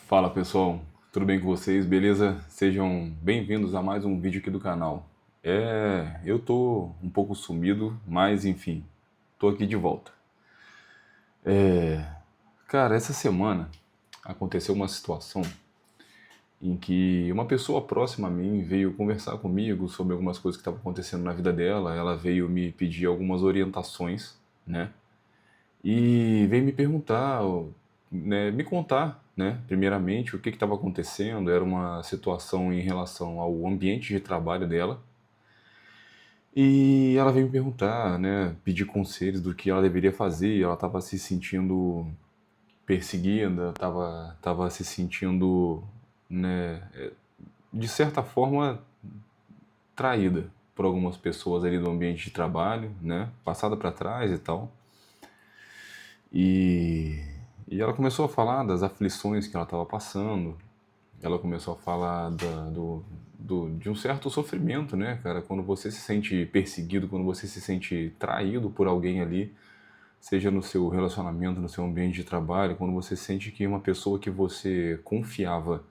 Fala pessoal, tudo bem com vocês? Beleza? Sejam bem-vindos a mais um vídeo aqui do canal. Eu tô um pouco sumido, mas enfim, tô aqui de volta. Cara, essa semana aconteceu uma situação em que uma pessoa próxima a mim veio conversar comigo sobre algumas coisas que estavam acontecendo na vida dela. Ela veio me pedir algumas orientações, né? E veio me perguntar, né, me contar, né, primeiramente o que estava acontecendo. Era uma situação em relação ao ambiente de trabalho dela. E ela veio me perguntar, né, pedir conselhos do que ela deveria fazer. Ela estava se sentindo perseguida, estava se sentindo, né, de certa forma traída por algumas pessoas ali do ambiente de trabalho, né, passada para trás e tal. E, e ela começou a falar das aflições que ela estava passando. Ela começou a falar de um certo sofrimento, né, cara? Quando você se sente perseguido, quando você se sente traído por alguém ali, seja no seu relacionamento, no seu ambiente de trabalho, quando você sente que uma pessoa que você confiava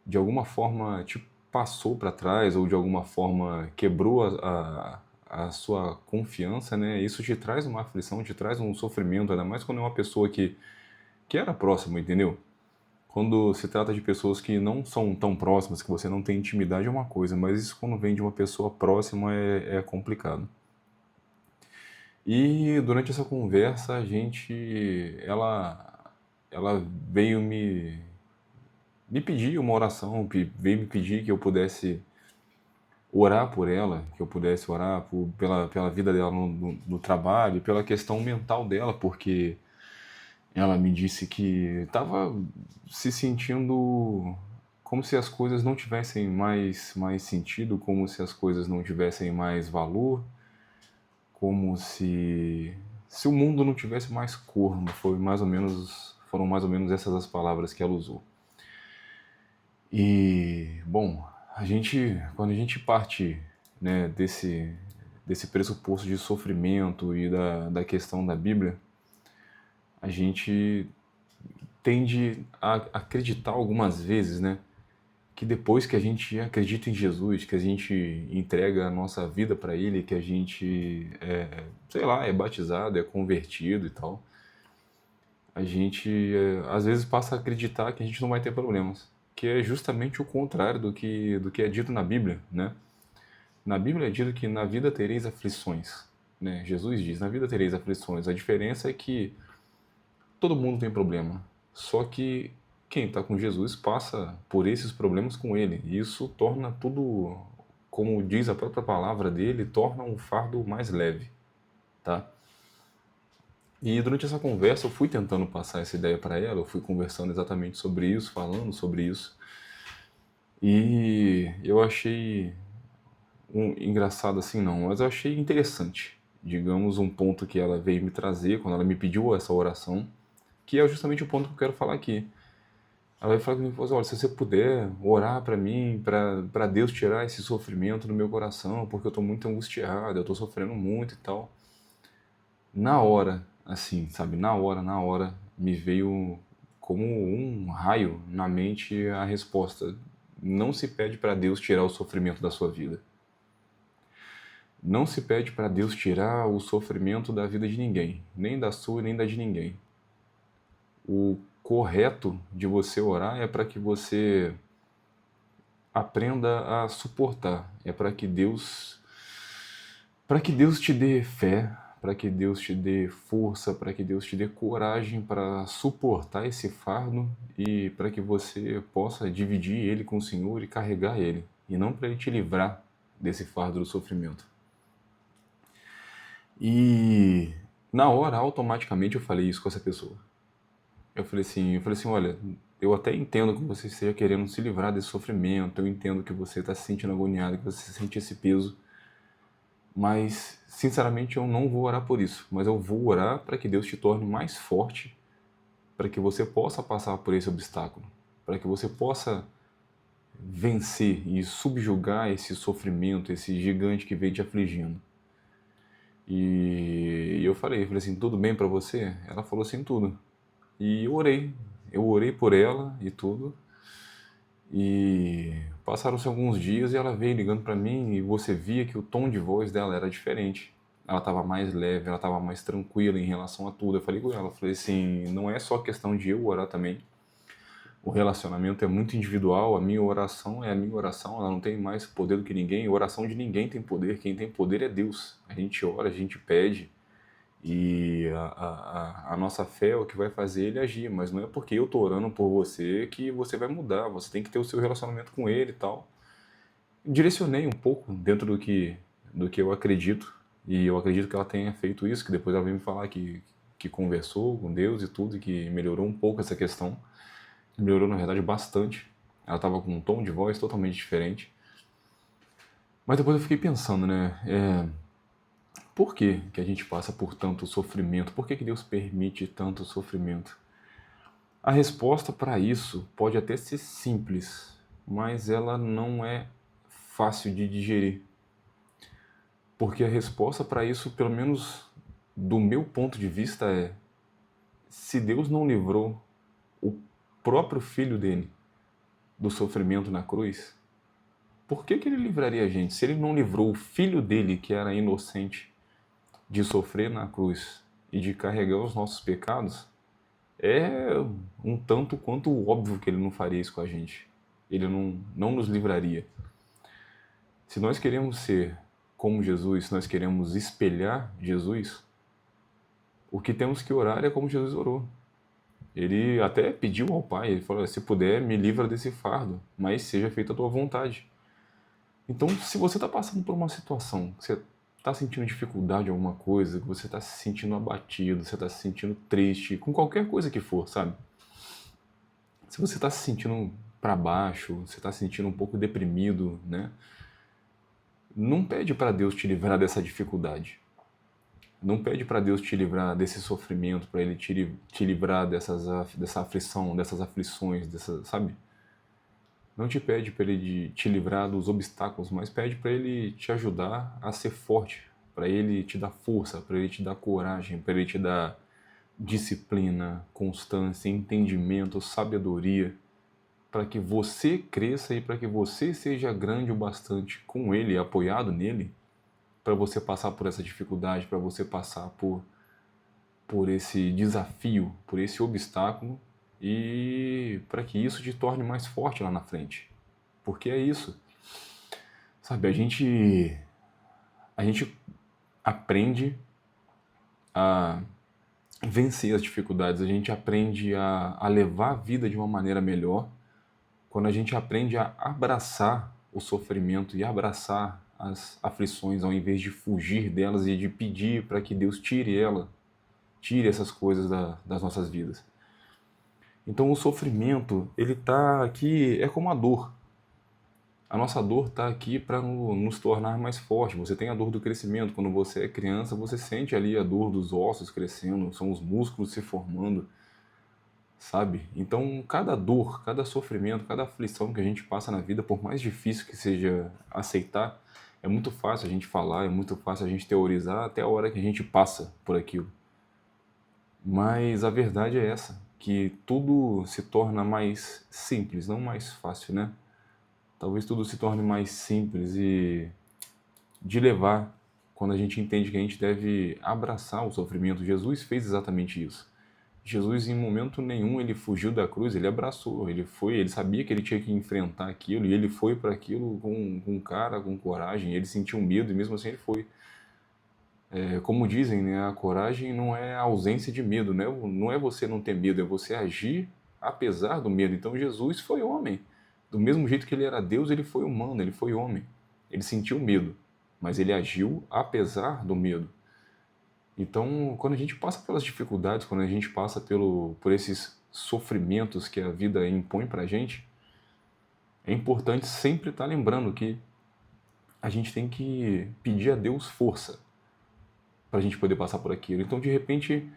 de alguma forma te passou para trás ou de alguma forma quebrou a sua confiança, né? Isso te traz uma aflição, te traz um sofrimento, ainda mais quando é uma pessoa que era próxima, entendeu? Quando se trata de pessoas que não são tão próximas, que você não tem intimidade, é uma coisa, mas isso quando vem de uma pessoa próxima é complicado. E durante essa conversa, ela veio me pedir uma oração, veio me pedir que eu pudesse orar por ela, que eu pudesse orar pela vida dela no trabalho, pela questão mental dela, porque ela me disse que estava se sentindo como se as coisas não tivessem mais sentido, como se as coisas não tivessem mais valor, como se o mundo não tivesse mais cor. Foram mais ou menos essas as palavras que ela usou. E, bom, quando a gente parte, né, desse pressuposto de sofrimento e da questão da Bíblia, a gente tende a acreditar algumas vezes, né, que depois que a gente acredita em Jesus, que a gente entrega a nossa vida para Ele, que a gente, sei lá, é batizado, é convertido e tal, a gente às vezes passa a acreditar que a gente não vai ter problemas, que é justamente o contrário do que é dito na Bíblia, né? Na Bíblia é dito que na vida tereis aflições, né? Jesus diz, na vida tereis aflições. A diferença é que todo mundo tem problema, só que quem está com Jesus passa por esses problemas com Ele. E isso torna tudo, como diz a própria palavra dele, torna um fardo mais leve, tá? E durante essa conversa eu fui tentando passar essa ideia para ela, eu fui conversando exatamente sobre isso, falando sobre isso. E eu achei engraçado assim não, mas eu achei interessante, digamos, um ponto que ela veio me trazer quando ela me pediu essa oração, que é justamente o ponto que eu quero falar aqui. Ela vai falar comigo e falou assim, olha, se você puder orar para mim, para Deus tirar esse sofrimento do meu coração, porque eu estou muito angustiada, eu estou sofrendo muito e tal. Na hora, assim, sabe, na hora, me veio como um raio na mente a resposta. Não se pede para Deus tirar o sofrimento da sua vida. Não se pede para Deus tirar o sofrimento da vida de ninguém, nem da sua nem da de ninguém. O correto de você orar é para que você aprenda a suportar, é para que Deus te dê fé, para que Deus te dê força, para que Deus te dê coragem para suportar esse fardo e para que você possa dividir ele com o Senhor e carregar ele, e não para ele te livrar desse fardo do sofrimento. E na hora, automaticamente eu falei isso com essa pessoa. Eu falei assim, olha, eu até entendo que você esteja querendo se livrar desse sofrimento, eu entendo que você está se sentindo agoniado, que você sente esse peso, mas sinceramente eu não vou orar por isso, mas eu vou orar para que Deus te torne mais forte, para que você possa passar por esse obstáculo, para que você possa vencer e subjugar esse sofrimento, esse gigante que vem te afligindo. E eu falei assim, tudo bem para você? Ela falou assim, tudo. E eu orei. eu orei por ela e tudo, e passaram-se alguns dias e ela veio ligando para mim e você via que o tom de voz dela era diferente. Ela estava mais leve, ela estava mais tranquila em relação a tudo. Eu falei com ela, falei assim, não é só questão de eu orar também. O relacionamento é muito individual, a minha oração é a minha oração, ela não tem mais poder do que ninguém, a oração de ninguém tem poder, quem tem poder é Deus. A gente ora, a gente pede, e a nossa fé é o que vai fazer ele agir, mas não é porque eu tô orando por você que você vai mudar, você tem que ter o seu relacionamento com ele e tal. Direcionei um pouco dentro do que eu acredito, e eu acredito que ela tenha feito isso, que depois ela veio me falar que conversou com Deus e tudo, e que melhorou um pouco essa questão. Melhorou, na verdade, bastante. Ela estava com um tom de voz totalmente diferente. Mas depois eu fiquei pensando, né? Por que que a gente passa por tanto sofrimento? Por que que Deus permite tanto sofrimento? A resposta para isso pode até ser simples, mas ela não é fácil de digerir. Porque a resposta para isso, pelo menos do meu ponto de vista, é: se Deus não livrou o próprio filho dele do sofrimento na cruz, por que que ele livraria a gente? Se ele não livrou o filho dele, que era inocente, de sofrer na cruz e de carregar os nossos pecados, é um tanto quanto óbvio que ele não faria isso com a gente. Ele não nos livraria. Se nós queremos ser como Jesus, se nós queremos espelhar Jesus, o que temos que orar é como Jesus orou. Ele até pediu ao Pai, ele falou: se puder, me livra desse fardo, mas seja feita a tua vontade. Então, se você está passando por uma situação, que você está sentindo dificuldade em alguma coisa, que você está se sentindo abatido, você está se sentindo triste, com qualquer coisa que for, sabe? Se você está se sentindo para baixo, você está se sentindo um pouco deprimido, né? Não pede para Deus te livrar dessa dificuldade. Não pede para Deus te livrar desse sofrimento, para Ele te livrar dessa aflição, dessas aflições, sabe? Não te pede para ele te livrar dos obstáculos, mas pede para ele te ajudar a ser forte, para ele te dar força, para ele te dar coragem, para ele te dar disciplina, constância, entendimento, sabedoria, para que você cresça e para que você seja grande o bastante com ele, apoiado nele, para você passar por essa dificuldade, para você passar por esse desafio, por esse obstáculo, e para que isso te torne mais forte lá na frente. Porque é isso. Sabe, a gente aprende a vencer as dificuldades, a gente aprende a levar a vida de uma maneira melhor quando a gente aprende a abraçar o sofrimento e abraçar as aflições ao invés de fugir delas e de pedir para que Deus tire essas coisas das nossas vidas. Então o sofrimento, ele está aqui, é como a dor. A nossa dor está aqui para nos tornar mais fortes. Você tem a dor do crescimento. Quando você é criança, você sente ali a dor dos ossos crescendo, são os músculos se formando, sabe? Então, cada dor, cada sofrimento, cada aflição que a gente passa na vida, por mais difícil que seja aceitar, é muito fácil a gente falar, é muito fácil a gente teorizar até a hora que a gente passa por aquilo. Mas a verdade é essa, que tudo se torna mais simples, não mais fácil, né? Talvez tudo se torne mais simples e de levar quando a gente entende que a gente deve abraçar o sofrimento. Jesus fez exatamente isso. Jesus, em momento nenhum, ele fugiu da cruz, ele abraçou, ele sabia que ele tinha que enfrentar aquilo, e ele foi para aquilo com cara, com coragem, ele sentiu medo e mesmo assim ele foi. Como dizem, né, a coragem não é a ausência de medo, né? Não é você não ter medo, é você agir apesar do medo. Então Jesus foi homem. Do mesmo jeito que ele era Deus, ele foi humano, ele foi homem. Ele sentiu medo, mas ele agiu apesar do medo. Então, quando a gente passa pelas dificuldades, quando a gente passa por esses sofrimentos que a vida impõe pra gente, é importante sempre estar lembrando que a gente tem que pedir a Deus força para a gente poder passar por aquilo. Então, de repente,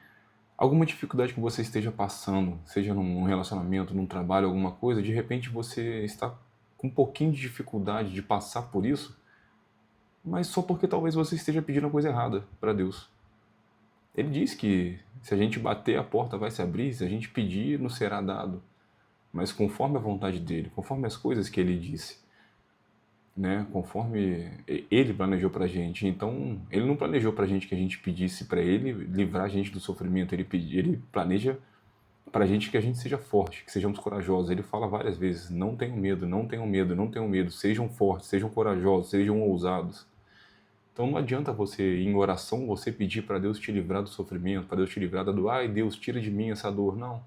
alguma dificuldade que você esteja passando, seja num relacionamento, num trabalho, alguma coisa, de repente você está com um pouquinho de dificuldade de passar por isso, mas só porque talvez você esteja pedindo a coisa errada para Deus. Ele diz que se a gente bater, a porta vai se abrir, se a gente pedir, nos será dado. Mas conforme a vontade dele, conforme as coisas que ele disse, né? Conforme ele planejou pra gente. Então, ele não planejou pra gente que a gente pedisse pra ele livrar a gente do sofrimento. Ele planeja pra gente que a gente seja forte, que sejamos corajosos. Ele fala várias vezes: não tenham medo, não tenham medo, não tenham medo. Sejam fortes, sejam corajosos, sejam ousados. Então não adianta você, em oração, você pedir para Deus te livrar do sofrimento, para Deus te livrar da dor. Ai, Deus, tira de mim essa dor. Não.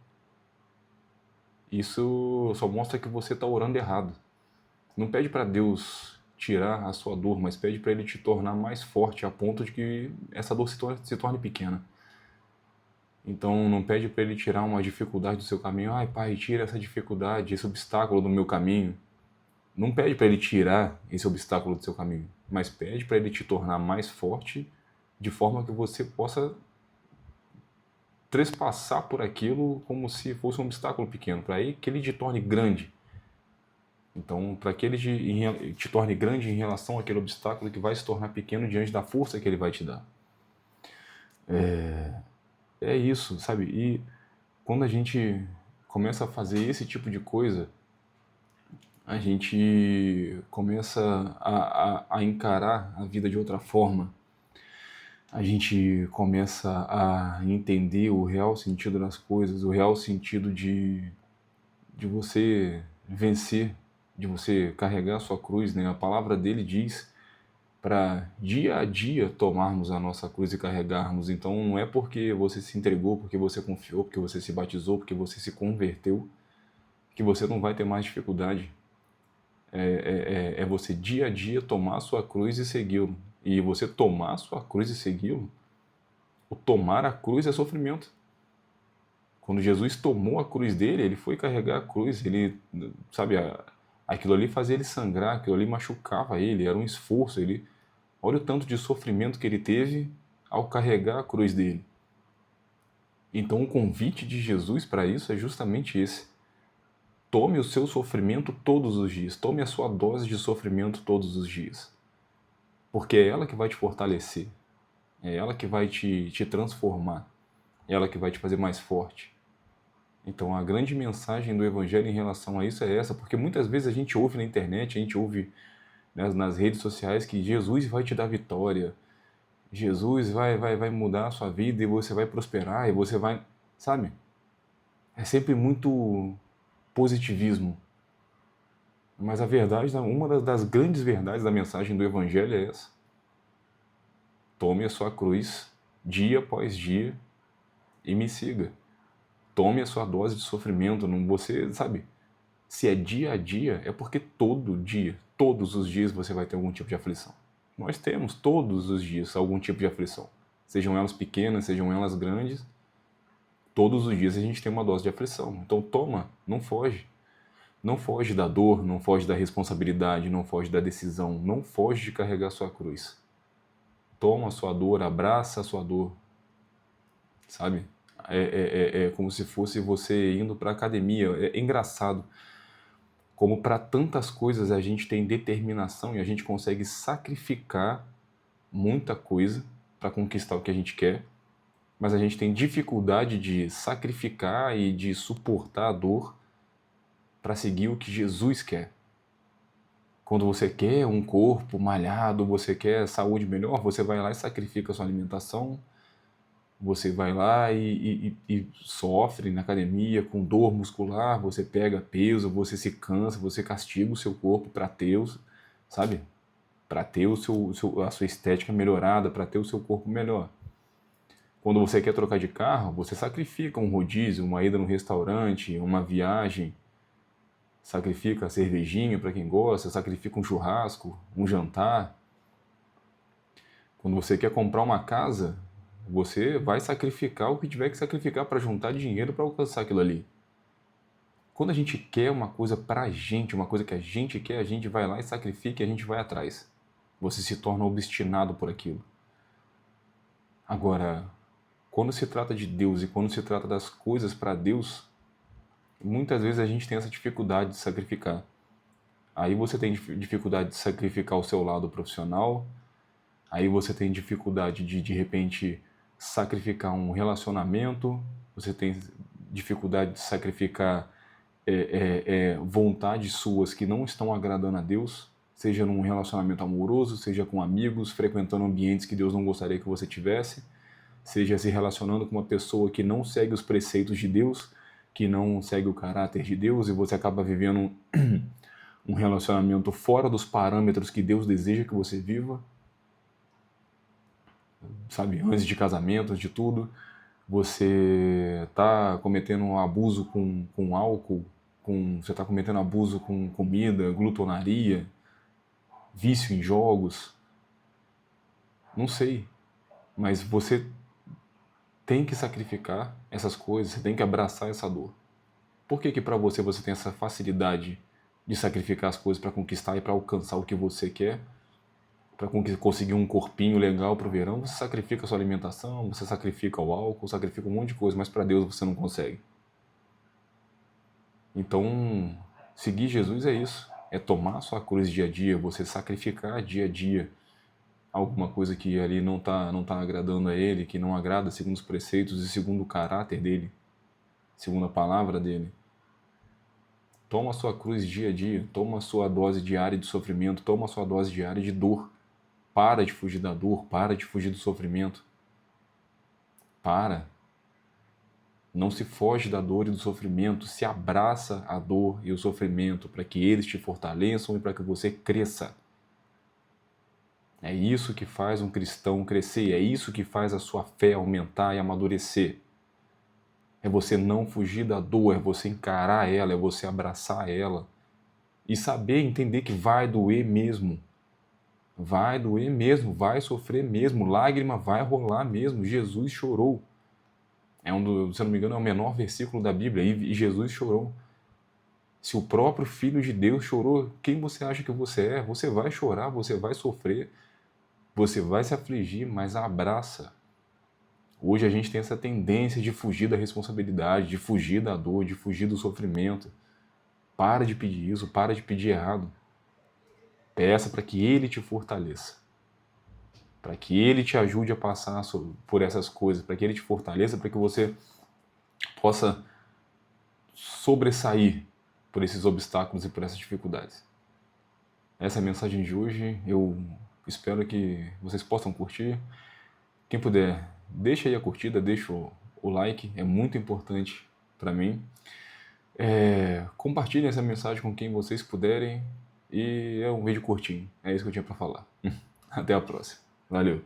Isso só mostra que você está orando errado. Não pede para Deus tirar a sua dor, mas pede para Ele te tornar mais forte a ponto de que essa dor se torne pequena. Então não pede para Ele tirar uma dificuldade do seu caminho. Ai, Pai, tira essa dificuldade, esse obstáculo do meu caminho. Não pede para Ele tirar esse obstáculo do seu caminho, mas pede para Ele te tornar mais forte, de forma que você possa trespassar por aquilo como se fosse um obstáculo pequeno, para que Ele te torne grande. Então, para que Ele te torne grande em relação àquele obstáculo que vai se tornar pequeno diante da força que Ele vai te dar. É isso, sabe? E quando a gente começa a fazer esse tipo de coisa, a gente começa a encarar a vida de outra forma. A gente começa a entender o real sentido das coisas, o real sentido de você vencer, de você carregar a sua cruz, né? A palavra dele diz para dia a dia tomarmos a nossa cruz e carregarmos. Então não é porque você se entregou, porque você confiou, porque você se batizou, porque você se converteu, que você não vai ter mais dificuldade. É você dia a dia tomar a sua cruz e segui-lo. E você tomar a sua cruz e segui-lo, o tomar a cruz é sofrimento. Quando Jesus tomou a cruz dele, ele foi carregar a cruz, ele, sabe, aquilo ali fazia ele sangrar, aquilo ali machucava ele, era um esforço, olha o tanto de sofrimento que ele teve ao carregar a cruz dele. Então o convite de Jesus para isso é justamente esse. Tome o seu sofrimento todos os dias, tome a sua dose de sofrimento todos os dias. Porque é ela que vai te fortalecer, é ela que vai te transformar, é ela que vai te fazer mais forte. Então a grande mensagem do Evangelho em relação a isso é essa, porque muitas vezes a gente ouve na internet, a gente ouve, né, nas redes sociais que Jesus vai te dar vitória, Jesus vai mudar a sua vida e você vai prosperar e você vai, sabe? É sempre muito positivismo. Mas a verdade, uma das grandes verdades da mensagem do Evangelho é essa. Tome a sua cruz dia após dia e me siga. Tome a sua dose de sofrimento. Não, você, sabe, se é dia a dia, é porque todo dia, todos os dias você vai ter algum tipo de aflição. Nós temos todos os dias algum tipo de aflição. Sejam elas pequenas, sejam elas grandes, todos os dias a gente tem uma dose de aflição. Então toma, não foge. Não foge da dor, não foge da responsabilidade, não foge da decisão, não foge de carregar a sua cruz. Toma a sua dor, abraça a sua dor, sabe? É como se fosse você indo para a academia. É engraçado como para tantas coisas a gente tem determinação e a gente consegue sacrificar muita coisa para conquistar o que a gente quer, mas a gente tem dificuldade de sacrificar e de suportar a dor para seguir o que Jesus quer. Quando você quer um corpo malhado, você quer saúde melhor, você vai lá e sacrifica a sua alimentação, você vai lá e sofre na academia com dor muscular, você pega peso, você se cansa, você castiga o seu corpo para ter, sabe? Para ter a sua estética melhorada, para ter o seu corpo melhor. Quando você quer trocar de carro, você sacrifica um rodízio, uma ida no restaurante, uma viagem, sacrifica a cervejinha para quem gosta, sacrifica um churrasco, um jantar. Quando você quer comprar uma casa, você vai sacrificar o que tiver que sacrificar para juntar dinheiro para alcançar aquilo ali. Quando a gente quer uma coisa pra gente, uma coisa que a gente quer, a gente vai lá e sacrifica e a gente vai atrás. Você se torna obstinado por aquilo. Agora, quando se trata de Deus e quando se trata das coisas para Deus, muitas vezes a gente tem essa dificuldade de sacrificar. Aí você tem dificuldade de sacrificar o seu lado profissional, aí você tem dificuldade de repente, sacrificar um relacionamento, você tem dificuldade de sacrificar vontades suas que não estão agradando a Deus, seja num relacionamento amoroso, seja com amigos, frequentando ambientes que Deus não gostaria que você tivesse, seja se relacionando com uma pessoa que não segue os preceitos de Deus, que não segue o caráter de Deus, e você acaba vivendo um relacionamento fora dos parâmetros que Deus deseja que você viva, sabe, antes de casamento, antes de tudo. Você está cometendo um abuso com álcool, você está cometendo abuso com comida, glutonaria, vício em jogos, não sei, mas você tem que sacrificar essas coisas, você tem que abraçar essa dor. Por que que para você tem essa facilidade de sacrificar as coisas para conquistar e para alcançar o que você quer, para conseguir um corpinho legal para o verão? Você sacrifica a sua alimentação, você sacrifica o álcool, sacrifica um monte de coisa, mas para Deus você não consegue. Então, seguir Jesus é isso, é tomar a sua cruz dia a dia, você sacrificar dia a dia alguma coisa que ali não tá agradando a Ele, que não agrada segundo os preceitos e segundo o caráter dEle, segundo a palavra dEle. Toma a sua cruz dia a dia, toma a sua dose diária de sofrimento, toma a sua dose diária de dor. Para de fugir da dor, para de fugir do sofrimento. Para. Não se foge da dor e do sofrimento, se abraça a dor e o sofrimento para que eles te fortaleçam e para que você cresça. É isso que faz um cristão crescer, é isso que faz a sua fé aumentar e amadurecer. É você não fugir da dor, é você encarar ela, é você abraçar ela e saber, entender que vai doer mesmo. Vai doer mesmo, vai sofrer mesmo, lágrima vai rolar mesmo. Jesus chorou. Se eu não me engano, é o menor versículo da Bíblia, e Jesus chorou. Se o próprio Filho de Deus chorou, quem você acha que você é? Você vai chorar, você vai sofrer, você vai se afligir, mas abraça. Hoje a gente tem essa tendência de fugir da responsabilidade, de fugir da dor, de fugir do sofrimento. Para de pedir isso, para de pedir errado. Peça para que Ele te fortaleça. Para que Ele te ajude a passar por essas coisas, para que Ele te fortaleça, para que você possa sobressair por esses obstáculos e por essas dificuldades. Essa é a mensagem de hoje. Eu espero que vocês possam curtir. Quem puder, deixa aí a curtida, deixa o like, é muito importante para mim. Compartilhem essa mensagem com quem vocês puderem. E é um vídeo curtinho, é isso que eu tinha para falar. Até a próxima. Valeu!